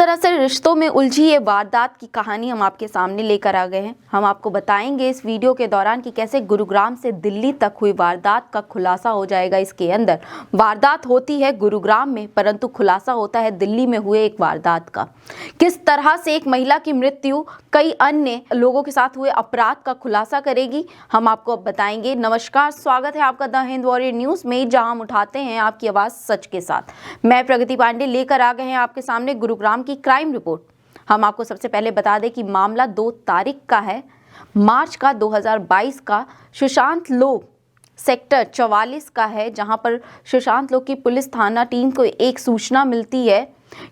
तरह से रिश्तों में उलझी ये वारदात की कहानी हम आपके सामने लेकर आ गए हैं। हम आपको बताएंगे इस वीडियो के दौरान कि कैसे गुरुग्राम से दिल्ली तक हुई वारदात का खुलासा हो जाएगा। इसके अंदर वारदात होती है गुरुग्राम में, परंतु खुलासा होता है दिल्ली में हुए एक वारदात का। किस तरह से एक महिला की मृत्यु कई अन्य लोगों के साथ हुए अपराध का खुलासा करेगी, हम आपको अब बताएंगे। नमस्कार, स्वागत है आपका द हिंद वॉरियर न्यूज में, जहां हम उठाते हैं आपकी आवाज सच के साथ। मैं प्रगति पांडे लेकर आ गए हैं आपके सामने गुरुग्राम की क्राइम रिपोर्ट। हम आपको सबसे पहले बता दें कि मामला 2 तारीख का है, मार्च का 2022 का। सुशांत लोक सेक्टर 44 का है, जहां पर सुशांत लोक की पुलिस थाना टीम को एक सूचना मिलती है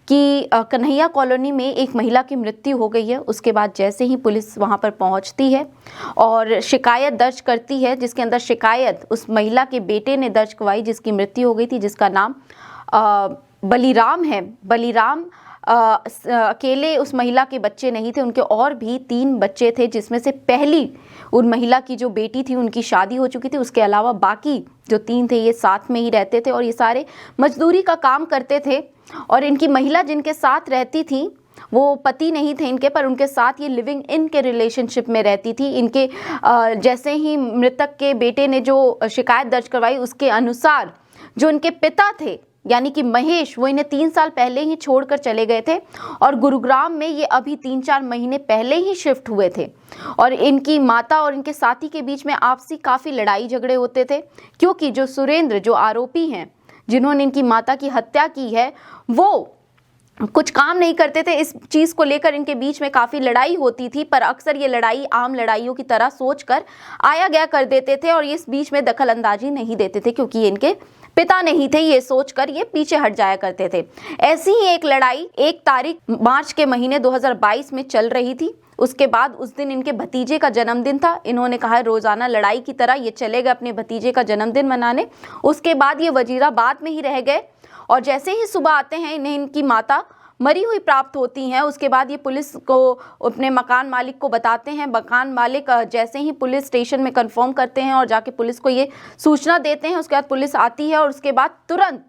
कि कन्हैया कॉलोनी में एक महिला की मृत्यु हो गई है। उसके बाद जैसे ही पुलिस वहां पर पहुंचती है और शिकायत दर्ज करती है, जिसके अंदर शिकायत उस महिला के बेटे ने दर्ज करवाई जिसकी मृत्यु हो गई थी, जिसका नाम बलिराम है। बलिराम अकेले उस महिला के बच्चे नहीं थे, उनके और भी 3 बच्चे थे, जिसमें से पहली उन महिला की जो बेटी थी उनकी शादी हो चुकी थी। उसके अलावा बाकी जो 3 थे ये साथ में ही रहते थे और ये सारे मजदूरी का काम करते थे। और इनकी महिला जिनके साथ रहती थी वो पति नहीं थे इनके, पर उनके साथ ये लिविंग इन के रिलेशनशिप में रहती थी। इनके जैसे ही मृतक के बेटे ने जो शिकायत दर्ज करवाई उसके अनुसार जो इनके पिता थे यानी कि महेश, वो इन्हें 3 साल पहले ही छोड़कर चले गए थे और गुरुग्राम में ये अभी 3-4 महीने पहले ही शिफ्ट हुए थे। और इनकी माता और इनके साथी के बीच में आपसी काफ़ी लड़ाई झगड़े होते थे, क्योंकि जो सुरेंद्र, जो आरोपी हैं जिन्होंने इनकी माता की हत्या की है, वो कुछ काम नहीं करते थे। इस चीज़ को लेकर इनके बीच में काफ़ी लड़ाई होती थी, पर अक्सर ये लड़ाई आम लड़ाइयों की तरह सोचकर आया गया कर देते थे और इस बीच में दखल अंदाजी नहीं देते थे, क्योंकि ये इनके पिता नहीं थे, ये सोचकर ये पीछे हट जाया करते थे। ऐसी ही एक लड़ाई 1 तारीख मार्च के महीने 2022 में चल रही थी। उसके बाद उस दिन इनके भतीजे का जन्मदिन था। इन्होंने कहा रोजाना लड़ाई की तरह ये चले गए अपने भतीजे का जन्मदिन मनाने। उसके बाद ये वजीराबाद में ही रह गए और जैसे ही सुबह आते हैं इन्हें इनकी माता मरी हुई प्राप्त होती हैं। उसके बाद ये पुलिस को, अपने मकान मालिक को बताते हैं। मकान मालिक जैसे ही पुलिस स्टेशन में कंफर्म करते हैं और जाके पुलिस को ये सूचना देते हैं, उसके बाद पुलिस आती है और उसके बाद तुरंत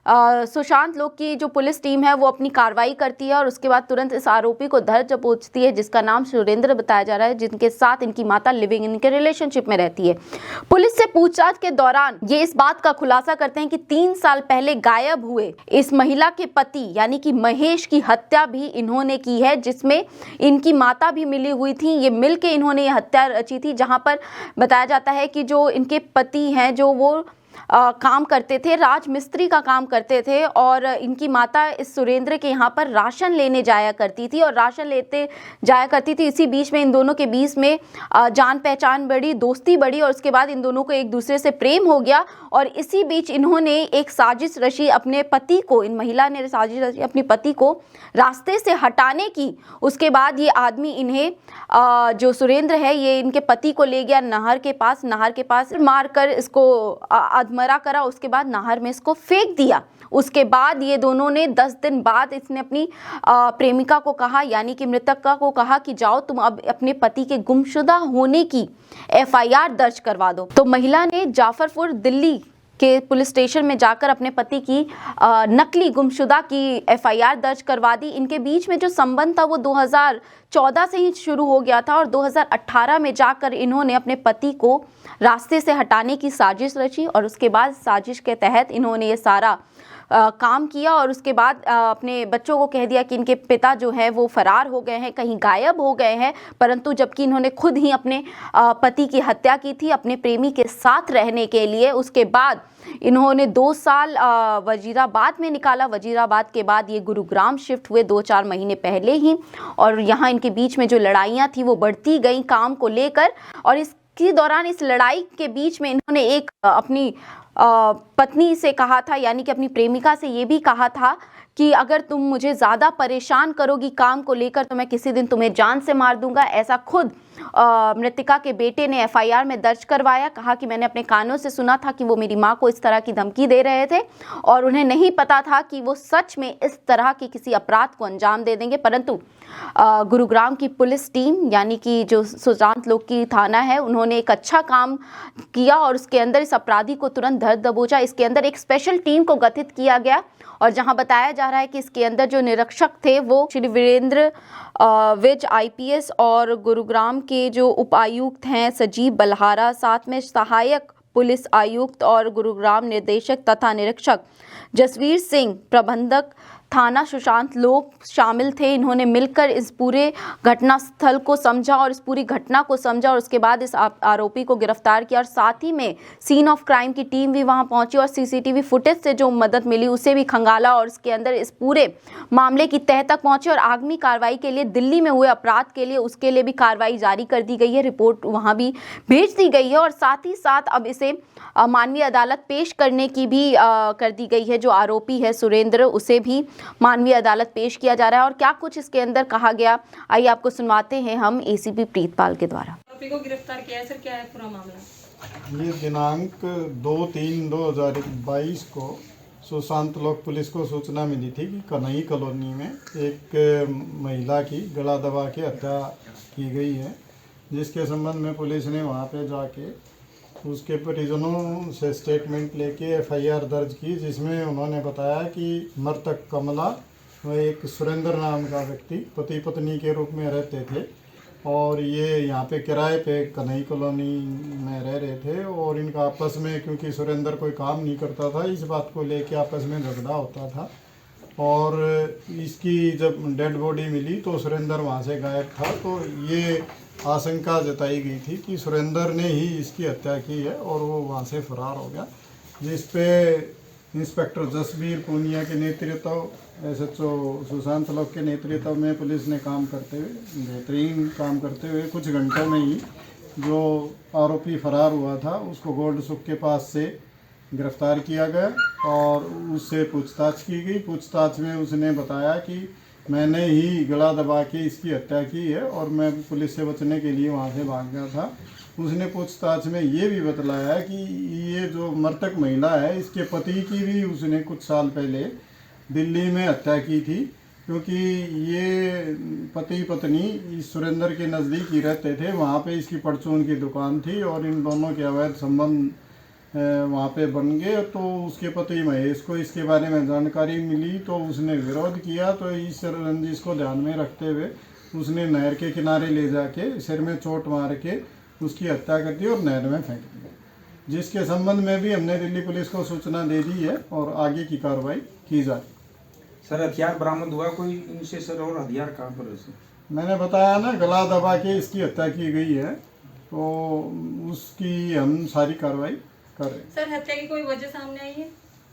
सुशांत लोक की जो पुलिस टीम है वो अपनी कार्रवाई करती है और उसके बाद तुरंत इस आरोपी को धर दबोचती है, जिसका नाम सुरेंद्र बताया जा रहा है, जिनके साथ इनकी माता लिविंग इन के रिलेशनशिप में रहती है। पुलिस से पूछताछ के दौरान ये इस बात का खुलासा करते हैं कि 3 साल पहले गायब हुए इस महिला के पति यानी कि महेश की हत्या भी इन्होंने की है, जिसमें इनकी माता भी मिली हुई थी। ये मिल के इन्होंने ये हत्या रची थी, जहाँ पर बताया जाता है कि जो इनके पति हैं जो वो काम करते थे, राजमिस्त्री का काम करते थे और इनकी माता इस सुरेंद्र के यहाँ पर राशन लेने जाया करती थी और राशन लेते जाया करती थी। इसी बीच में इन दोनों के बीच में जान पहचान बढ़ी, दोस्ती बढ़ी और उसके बाद इन दोनों को एक दूसरे से प्रेम हो गया। और इसी बीच इन्होंने एक साजिश रची अपने पति को, इन महिला ने साजिश रची अपने पति को रास्ते से हटाने की। उसके बाद ये आदमी इन्हें जो सुरेंद्र है ये इनके पति को ले गया नहर के पास मारकर इसको अधमरा करा। उसके बाद नहर में इसको फेंक दिया। उसके बाद ये दोनों ने 10 दिन बाद इसने अपनी प्रेमिका को कहा, यानी कि मृतका को कहा कि जाओ तुम अब अपने पति के गुमशुदा होने की FIR दर्ज करवा दो। तो महिला ने जाफरपुर दिल्ली के पुलिस स्टेशन में जाकर अपने पति की नकली गुमशुदा की FIR दर्ज करवा दी। इनके बीच में जो संबंध था वो 2014 से ही शुरू हो गया था और 2018 में जाकर इन्होंने अपने पति को रास्ते से हटाने की साजिश रची और उसके बाद साजिश के तहत इन्होंने ये सारा काम किया और उसके बाद अपने बच्चों को कह दिया कि इनके पिता जो है वो फरार हो गए हैं, कहीं गायब हो गए हैं, परंतु जबकि इन्होंने खुद ही अपने पति की हत्या की थी अपने प्रेमी के साथ रहने के लिए। उसके बाद इन्होंने 2 साल वजीराबाद में निकाला। वजीराबाद के बाद ये गुरुग्राम शिफ्ट हुए 2-4 महीने पहले ही और यहाँ इनके बीच में जो लड़ाइयाँ थी वो बढ़ती गई काम को लेकर। और इसके दौरान इस लड़ाई के बीच में इन्होंने एक अपनी पत्नी से कहा था, यानी कि अपनी प्रेमिका से ये भी कहा था कि अगर तुम मुझे ज़्यादा परेशान करोगी काम को लेकर तो मैं किसी दिन तुम्हें जान से मार दूंगा। ऐसा खुद मृतिका के बेटे ने FIR में दर्ज करवाया। कहा कि मैंने अपने कानों से सुना था कि वो मेरी माँ को इस तरह की धमकी दे रहे थे और उन्हें नहीं पता था कि वो सच में इस तरह के किसी अपराध को अंजाम दे देंगे। परंतु गुरुग्राम की पुलिस टीम यानी कि जो सुशांत लोक की थाना है उन्होंने एक अच्छा काम किया और उसके अंदर इस अपराधी को तुरंत धर दबोचा। इसके अंदर एक स्पेशल टीम को गठित किया गया और जहां बताया जा रहा है कि इसके अंदर जो निरीक्षक थे वो श्री वीरेंद्र विज IPS और गुरुग्राम के जो उपायुक्त हैं सजीव बल्हारा, साथ में सहायक पुलिस आयुक्त और गुरुग्राम निर्देशक तथा निरीक्षक जसवीर सिंह प्रबंधक थाना सुशांत लोग शामिल थे। इन्होंने मिलकर इस पूरे घटना स्थल को समझा और इस पूरी घटना को समझा और उसके बाद इस आरोपी को गिरफ्तार किया और साथ ही में सीन ऑफ क्राइम की टीम भी वहां पहुंची और CCTV फुटेज से जो मदद मिली उसे भी खंगाला और इसके अंदर इस पूरे मामले की तह तक पहुंचे और आगामी कार्रवाई के लिए दिल्ली में हुए अपराध के लिए उसके लिए भी कार्रवाई जारी कर दी गई है, रिपोर्ट वहां भी भेज दी गई है और साथ ही साथ अब इसे मानवीय अदालत पेश करने की भी कर दी गई है। जो आरोपी है सुरेंद्र, उसे भी मानवीय अदालत पेश किया जा रहा है और क्या कुछ इसके अंदर कहा गया, आइए आपको सुनवाते हैं हम ACP प्रीतपाल के द्वारा। आरोपी को गिरफ्तार किया है सर, क्या है पूरा मामला? ये दिनांक 2/3/2022 को सुशांत लोक पुलिस को सूचना मिली थी कि कन्हई कॉलोनी में एक महिला की गला दबा के हत्या की गई है, जिसके संबंध में पुलिस ने वहाँ पे जाके उसके परिजनों से स्टेटमेंट लेके FIR दर्ज की, जिसमें उन्होंने बताया कि मृतक कमला व एक सुरेंद्र नाम का व्यक्ति पति पत्नी के रूप में रहते थे और ये यहाँ पे किराए पे कन्हई कॉलोनी में रह रहे थे और इनका आपस में, क्योंकि सुरेंद्र कोई काम नहीं करता था, इस बात को लेके आपस में झगड़ा होता था और इसकी जब डेड बॉडी मिली तो सुरेंद्र वहाँ से गायब था। तो ये आशंका जताई गई थी कि सुरेंद्र ने ही इसकी हत्या की है और वो वहाँ से फरार हो गया, जिस पे इंस्पेक्टर जसबीर पूनिया के नेतृत्व, SHO सुशांत लोक के नेतृत्व में पुलिस ने काम करते हुए, बेहतरीन काम करते हुए कुछ घंटों में ही जो आरोपी फरार हुआ था उसको गोल्ड सुख के पास से गिरफ्तार किया गया और उससे पूछताछ की गई। पूछताछ में उसने बताया कि मैंने ही गला दबा के इसकी हत्या की है और मैं पुलिस से बचने के लिए वहाँ से भाग गया था। उसने पूछताछ में ये भी बतलाया कि ये जो मृतक महिला है इसके पति की भी उसने कुछ साल पहले दिल्ली में हत्या की थी, क्योंकि ये पति पत्नी इस सुरेंद्र के नज़दीक ही रहते थे। वहाँ पे इसकी परचून की दुकान थी और इन दोनों के अवैध संबंध वहाँ पे बन गए। तो उसके पति महेश को इसके बारे में जानकारी मिली तो उसने विरोध किया, तो इस रंजिश को ध्यान में रखते हुए उसने नहर के किनारे ले जाके सिर में चोट मार के उसकी हत्या कर दी और नहर में फेंक दी, जिसके संबंध में भी हमने दिल्ली पुलिस को सूचना दे दी है और आगे की कार्रवाई की जा रही। सर हथियार बरामद हुआ कोई इनसे सर, और हथियार कहाँ पर है? मैंने बताया ना, गला दबा के इसकी हत्या की गई है, तो उसकी हम सारी कार्रवाई कर रहे हैं। सर हत्या की कोई वजह सामने आई है?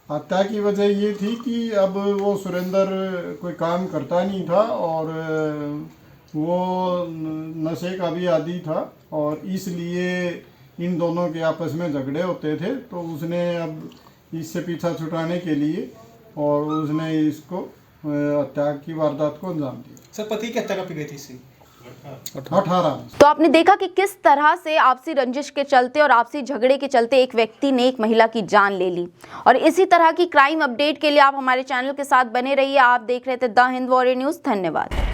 हत्या की वजह ये थी कि अब वो सुरेंद्र कोई काम करता नहीं था और वो नशे का भी आदी था और इसलिए इन दोनों के आपस में झगड़े होते थे। तो उसने अब इससे पीछा छुड़ाने के लिए और उसने इसको हत्या की वारदात को अंजाम दिया। सर पति की हत्या कब की गई थी इससे? 18। तो आपने देखा कि किस तरह से आपसी रंजिश के चलते और आपसी झगड़े के चलते एक व्यक्ति ने एक महिला की जान ले ली। और इसी तरह की क्राइम अपडेट के लिए आप हमारे चैनल के साथ बने रहिए। आप देख रहे थे द हिंद वॉरियर न्यूज़। धन्यवाद।